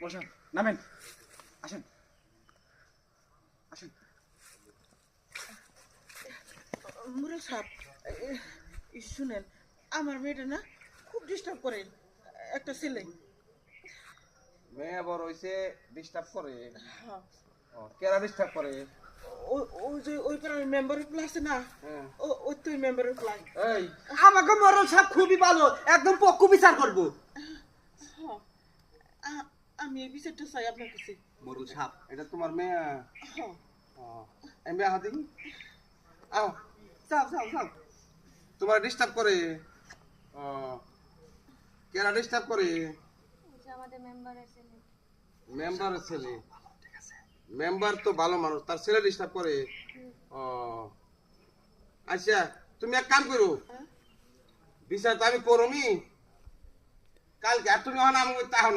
বসেন, নামেন, আসেন আসেন। মুরল সাহেব, শুনেন, আমার মেয়েটা না খুব ডিস্টার্ব করে একটা ছেলে। মেয়ে বড় হইছে, ডিস্টার্ব করে? হ্যাঁ, কেরা ডিস্টার্ব করে? ওই যে ওই পাড়ার মেম্বারের প্লাস আছে না, হ্যাঁ। ওই তুই মেম্বারের প্লাস। এই আমাকে মরল সাহেব খুবই ভালো, একদম পক্ষ বিচার করবো। আমি এই বিচারটা চাই আপনার কাছে। মরুল সাপ, এটা তোমার মেয়ে? হ্যাঁ, এই মেয়ে হাতি আও, সাহেব সাহেব সাহেব তোমার ডিস্টার্ব করে? কেরা ডিস্টার্ব করে? আমাদের মেম্বারের ছেলে। মেম্বারের ছেলে? মেম্বার তো ভালো মানুষ, তার ছেলে ডিস্টার্ব করে? আচ্ছা, তুমি এক কাম করো, বিচার তো আমি করমি কালকে, আর তুমি হন আমি তাহলে